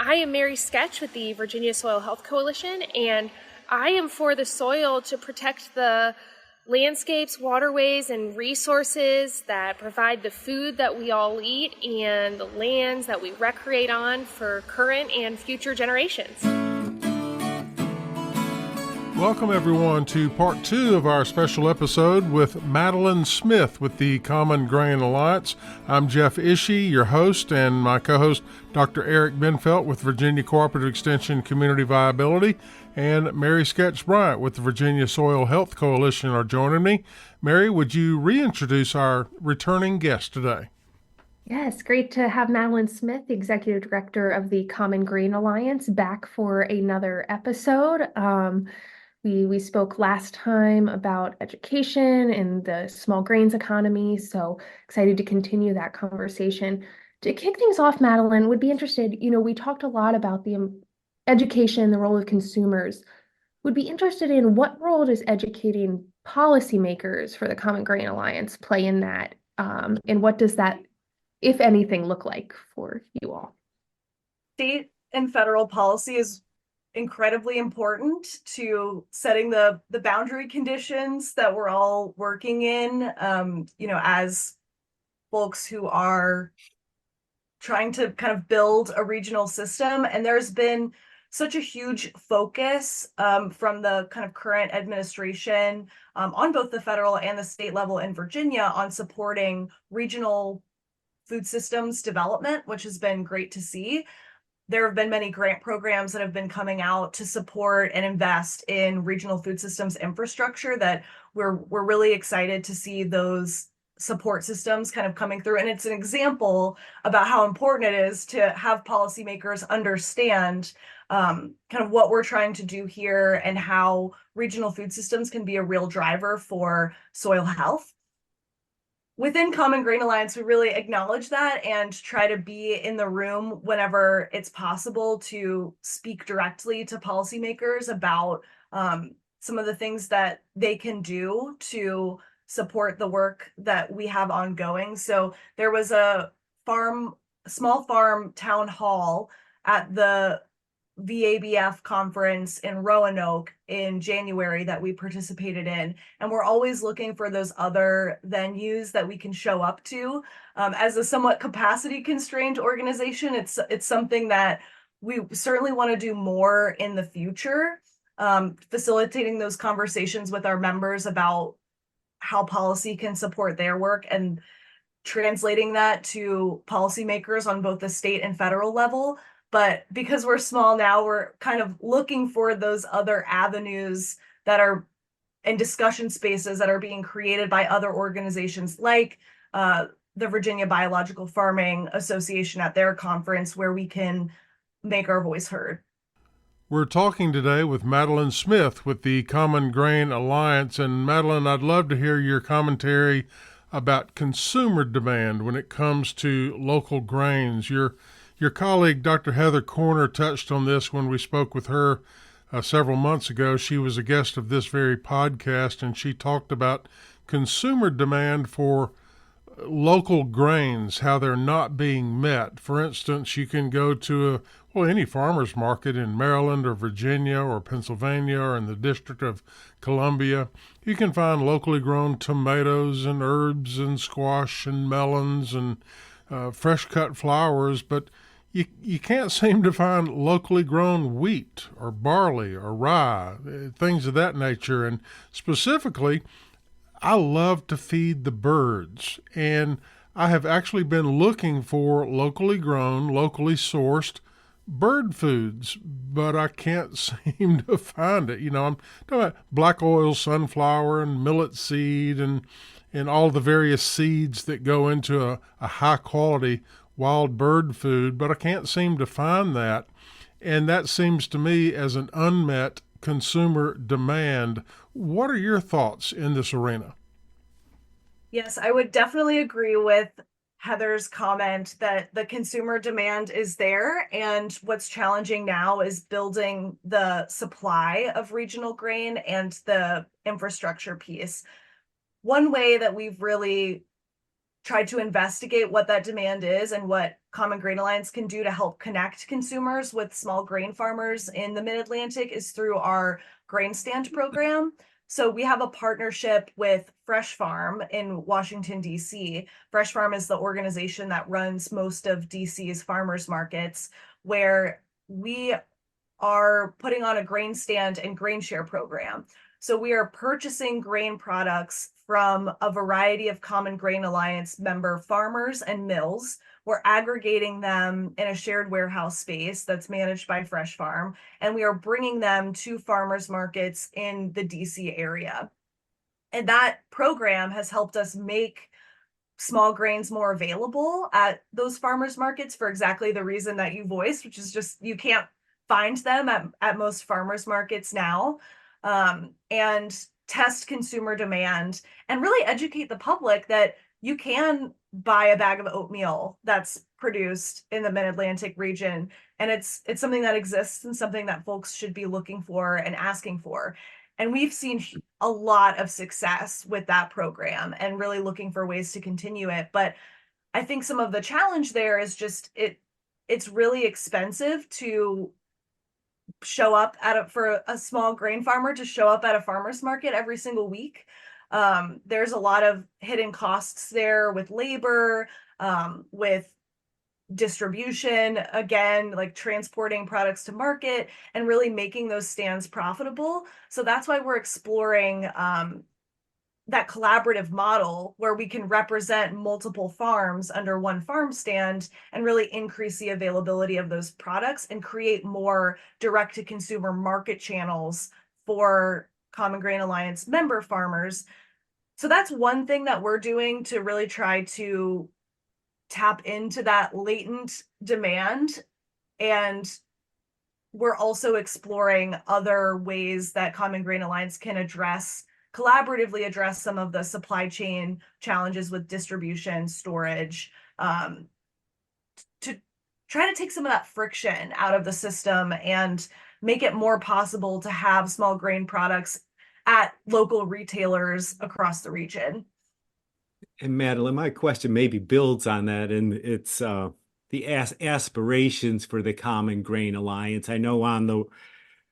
I am Mary Sketch with the Virginia Soil Health Coalition, and I am for the soil to protect the landscapes, waterways, and resources that provide the food that we all eat and the lands that we recreate on for current and future generations. Welcome everyone to part 2 of our special episode with Madelyn Smith with the Common Grain Alliance. I'm Jeff Ishii, your host, and my co-host Dr. Eric Benfelt with Virginia Cooperative Extension Community Viability, and Mary Sketch Bryant with the Virginia Soil Health Coalition are joining me. Mary, would you reintroduce our returning guest today? Yes, great to have Madelyn Smith, the Executive Director of the Common Grain Alliance, back for another episode. We spoke last time about education and the small grains economy, so excited to continue that conversation. To kick things off, Madelyn, would be interested, we talked a lot about the education, the role of consumers. Would be interested in what role does educating policymakers for the Common Grain Alliance play in that, and what does that, if anything, look like for you all? State and federal policy is incredibly important to setting the boundary conditions that we're all working in, as folks who are trying to kind of build a regional system. And there's been such a huge focus from the kind of current administration on both the federal and the state level in Virginia on supporting regional food systems development, which has been great to see. There have been many grant programs that have been coming out to support and invest in regional food systems infrastructure that we're really excited to see those support systems kind of coming through. And it's an example about how important it is to have policymakers understand kind of what we're trying to do here and how regional food systems can be a real driver for soil health. Within Common Grain Alliance, we really acknowledge that and try to be in the room whenever it's possible to speak directly to policymakers about some of the things that they can do to support the work that we have ongoing. So there was a small farm town hall at the VABF conference in Roanoke in January that we participated in. And we're always looking for those other venues that we can show up to. As a somewhat capacity constrained organization, it's something that we certainly want to do more in the future, facilitating those conversations with our members about how policy can support their work and translating that to policymakers on both the state and federal level. But because we're small now, we're kind of looking for those other avenues that are in discussion spaces that are being created by other organizations like the Virginia Biological Farming Association at their conference, where we can make our voice heard. We're talking today with Madelyn Smith with the Common Grain Alliance. And Madelyn, I'd love to hear your commentary about consumer demand when it comes to local grains. Your colleague, Dr. Heather Corner, touched on this when we spoke with her several months ago. She was a guest of this very podcast, and she talked about consumer demand for local grains, how they're not being met. For instance, you can go to any farmer's market in Maryland or Virginia or Pennsylvania or in the District of Columbia. You can find locally grown tomatoes and herbs and squash and melons and fresh cut flowers, but you can't seem to find locally grown wheat or barley or rye, things of that nature. And specifically, I love to feed the birds, and I have actually been looking for locally grown, locally sourced bird foods, but I can't seem to find it. I'm talking about black oil sunflower and millet seed and all the various seeds that go into a high quality wild bird food, but I can't seem to find that. And that seems to me as an unmet consumer demand. What are your thoughts in this arena? Yes, I would definitely agree with Heather's comment that the consumer demand is there. And what's challenging now is building the supply of regional grain and the infrastructure piece. One way that we've really tried to investigate what that demand is and what Common Grain Alliance can do to help connect consumers with small grain farmers in the Mid-Atlantic is through our grain stand program. So we have a partnership with Fresh Farm in Washington, D.C. Fresh Farm is the organization that runs most of D.C.'s farmers markets, where we are putting on a grain stand and grain share program. So we are purchasing grain products from a variety of Common Grain Alliance member farmers and mills. We're aggregating them in a shared warehouse space that's managed by Fresh Farm, and we are bringing them to farmers markets in the DC area. And that program has helped us make small grains more available at those farmers markets for exactly the reason that you voiced, which is just you can't find them at most farmers markets now. And test consumer demand and really educate the public that you can buy a bag of oatmeal that's produced in the Mid-Atlantic region, and it's something that exists and something that folks should be looking for and asking for. And we've seen a lot of success with that program and really looking for ways to continue it. But I think some of the challenge there is just it's really expensive to show up for a small grain farmer to show up at a farmer's market every single week. There's a lot of hidden costs there with labor, with distribution, again, like transporting products to market and really making those stands profitable. So that's why we're exploring that collaborative model where we can represent multiple farms under one farm stand and really increase the availability of those products and create more direct-to-consumer market channels for Common Grain Alliance member farmers. So that's one thing that we're doing to really try to tap into that latent demand. And we're also exploring other ways that Common Grain Alliance can collaboratively address some of the supply chain challenges with distribution, storage, to try to take some of that friction out of the system and make it more possible to have small grain products at local retailers across the region. And Madelyn, my question maybe builds on that, and it's the aspirations for the Common Grain Alliance. I know on the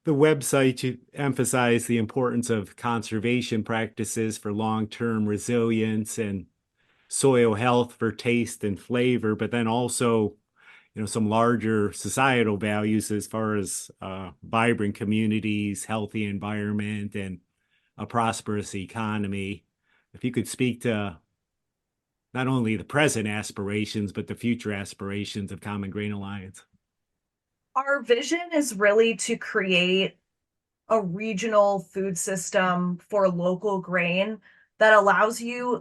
website you emphasize the importance of conservation practices for long-term resilience and soil health for taste and flavor, but then also, some larger societal values as far as vibrant communities, healthy environment, and a prosperous economy. If you could speak to not only the present aspirations, but the future aspirations of Common Grain Alliance. Our vision is really to create a regional food system for local grain that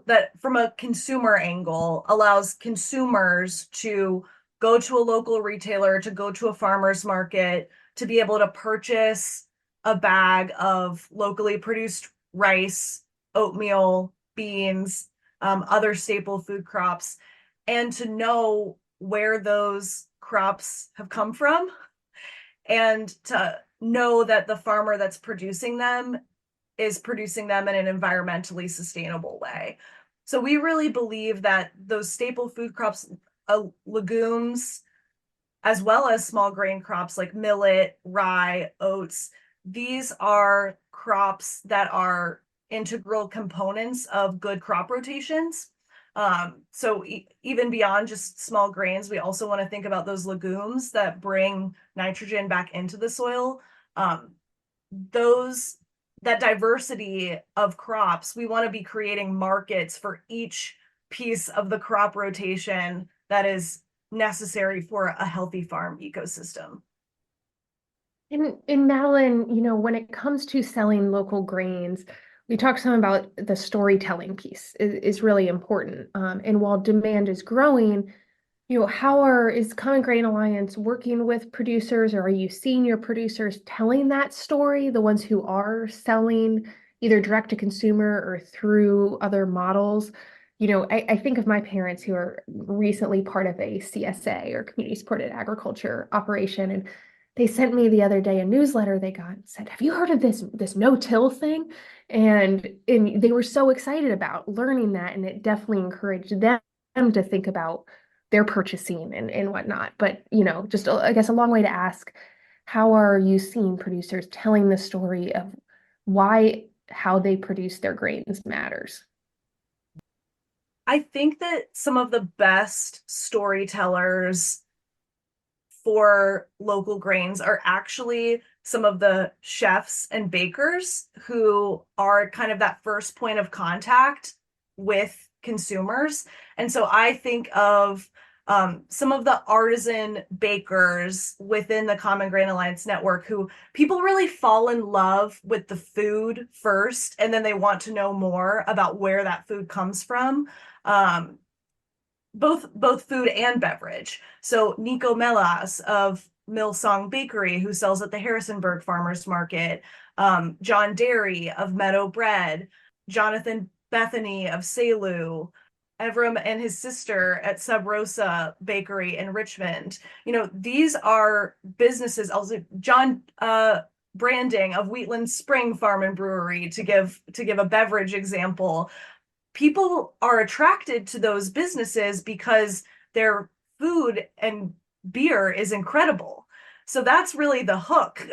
that from a consumer angle, allows consumers to go to a local retailer, to go to a farmer's market, to be able to purchase a bag of locally produced rice, oatmeal, beans, other staple food crops, and to know where those crops have come from, and to know that the farmer that's producing them is producing them in an environmentally sustainable way. So we really believe that those staple food crops, legumes, as well as small grain crops like millet, rye, oats, these are crops that are integral components of good crop rotations. So even beyond just small grains, we also want to think about those legumes that bring nitrogen back into the soil. That diversity of crops, we want to be creating markets for each piece of the crop rotation that is necessary for a healthy farm ecosystem. In Madelyn, when it comes to selling local grains, we talked some about the storytelling piece is really important. And while demand is growing, is Common Grain Alliance working with producers, or are you seeing your producers telling that story, the ones who are selling either direct to consumer or through other models? I think of my parents who are recently part of a CSA, or community supported agriculture operation, and they sent me the other day a newsletter they got and said, "Have you heard of this no-till thing?" And they were so excited about learning that, and it definitely encouraged them them to think about their purchasing and whatnot. But, just I guess a long way to ask, how are you seeing producers telling the story of why how they produce their grains matters? I think that some of the best storytellers for local grains are actually some of the chefs and bakers who are kind of that first point of contact with consumers. And so I think of some of the artisan bakers within the Common Grain Alliance network who people really fall in love with the food first, and then they want to know more about where that food comes from. Um, both food and beverage. So Nico Melas of Millsong Bakery, who sells at the Harrisonburg Farmers Market, John Derry of Meadow Bread, Jonathan Bethany of Selu, Evram and his sister at Sub Rosa Bakery in Richmond. These are businesses. Also, John Branding of Wheatland Spring Farm and Brewery, to give a beverage example. People are attracted to those businesses because their food and beer is incredible. So that's really the hook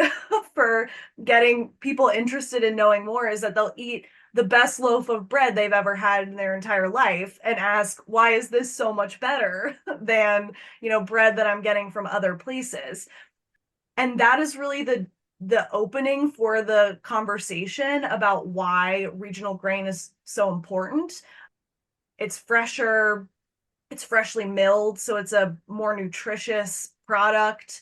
for getting people interested in knowing more, is that they'll eat the best loaf of bread they've ever had in their entire life and ask, why is this so much better than, bread that I'm getting from other places? And that is really the opening for the conversation about why regional grain is so important. It's fresher, it's freshly milled, so it's a more nutritious product.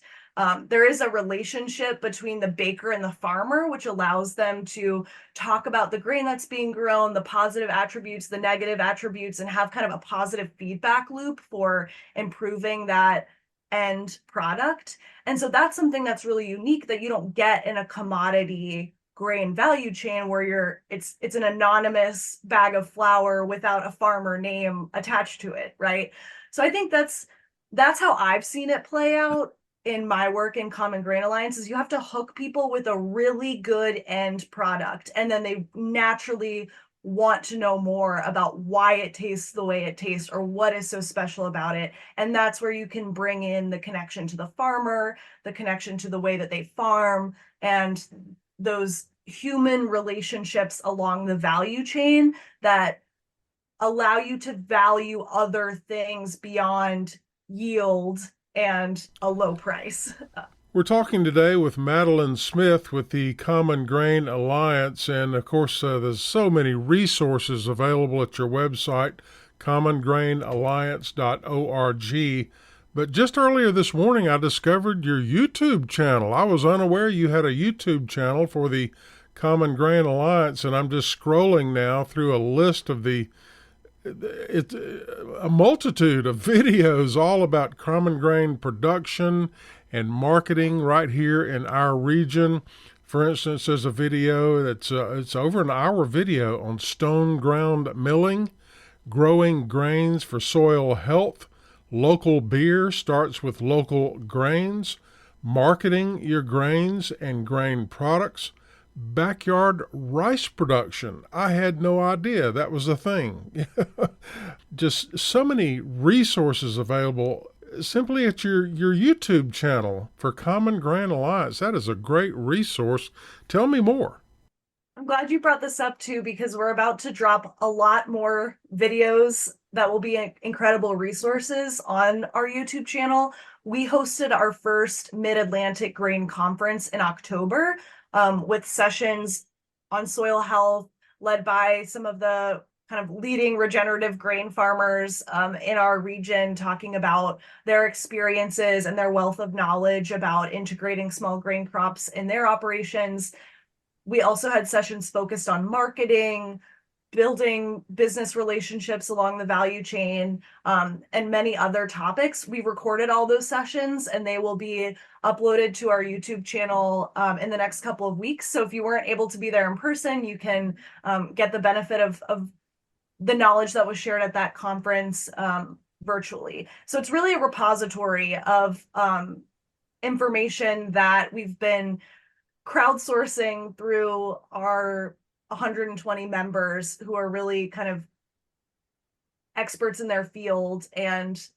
There is a relationship between the baker and the farmer, which allows them to talk about the grain that's being grown, the positive attributes, the negative attributes, and have kind of a positive feedback loop for improving that end product. And so that's something that's really unique that you don't get in a commodity grain value chain where it's an anonymous bag of flour without a farmer name attached to it, right? So I think that's how I've seen it play out in my work in Common Grain Alliance. Is you have to hook people with a really good end product, and then they naturally want to know more about why it tastes the way it tastes or what is so special about it. And that's where you can bring in the connection to the farmer, the connection to the way that they farm, and those human relationships along the value chain that allow you to value other things beyond yield and a low price. We're talking today with Madelyn Smith with the Common Grain Alliance, and of course, there's so many resources available at your website, commongrainalliance.org. But just earlier this morning, I discovered your YouTube channel. I was unaware you had a YouTube channel for the Common Grain Alliance, and I'm just scrolling now through a list of it's a multitude of videos all about common grain production and marketing right here in our region. For instance, there's a video that's it's over an hour video on stone ground milling, growing grains for soil health, local beer starts with local grains, marketing your grains and grain products, backyard rice production. I had no idea that was a thing. Just so many resources available simply at your YouTube channel for Common Grain Alliance. That is a great resource. Tell me more. I'm glad you brought this up too, because we're about to drop a lot more videos that will be incredible resources on our YouTube channel. We hosted our first Mid-Atlantic Grain Conference in October, with sessions on soil health led by some of the kind of leading regenerative grain farmers in our region, talking about their experiences and their wealth of knowledge about integrating small grain crops in their operations. We also had sessions focused on marketing, building business relationships along the value chain, and many other topics. We recorded all those sessions, and they will be uploaded to our YouTube channel in the next couple of weeks. So if you weren't able to be there in person, you can get the benefit of the knowledge that was shared at that conference virtually. So it's really a repository of information that we've been crowdsourcing through our 120 members who are really kind of experts in their field and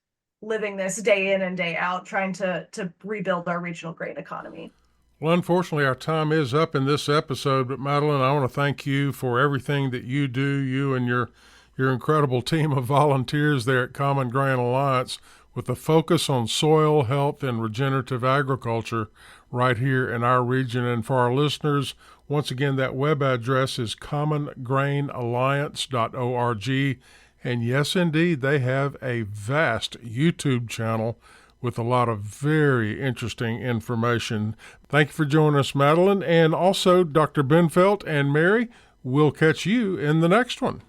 living this day in and day out, trying to rebuild our regional grain economy. Well, unfortunately, our time is up in this episode, but Madelyn, I want to thank you for everything that you do, you and your incredible team of volunteers there at Common Grain Alliance, with a focus on soil health and regenerative agriculture right here in our region. And for our listeners, once again, that web address is commongrainalliance.org. And yes, indeed, they have a vast YouTube channel with a lot of very interesting information. Thank you for joining us, Madelyn, and also Dr. Benfelt and Mary. We'll catch you in the next one.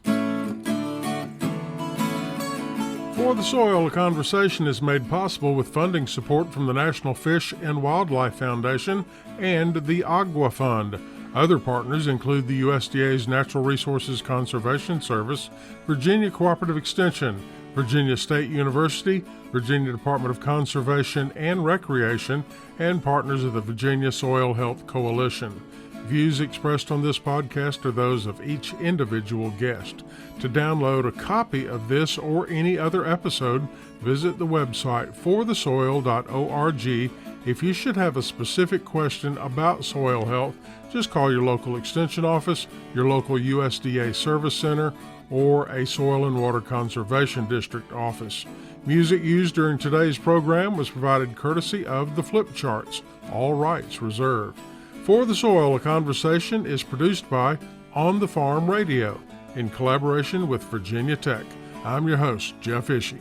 For the Soil, a conversation is made possible with funding support from the National Fish and Wildlife Foundation and the Agua Fund. Other partners include the USDA's Natural Resources Conservation Service, Virginia Cooperative Extension, Virginia State University, Virginia Department of Conservation and Recreation, and partners of the Virginia Soil Health Coalition. Views expressed on this podcast are those of each individual guest. To download a copy of this or any other episode, visit the website forthesoil.org. If you should have a specific question about soil health, just call your local extension office, your local USDA service center, or a Soil and Water Conservation District office. Music used during today's program was provided courtesy of the Flip Charts, all rights reserved. For the Soil, a conversation is produced by On the Farm Radio in collaboration with Virginia Tech. I'm your host, Jeff Ishii.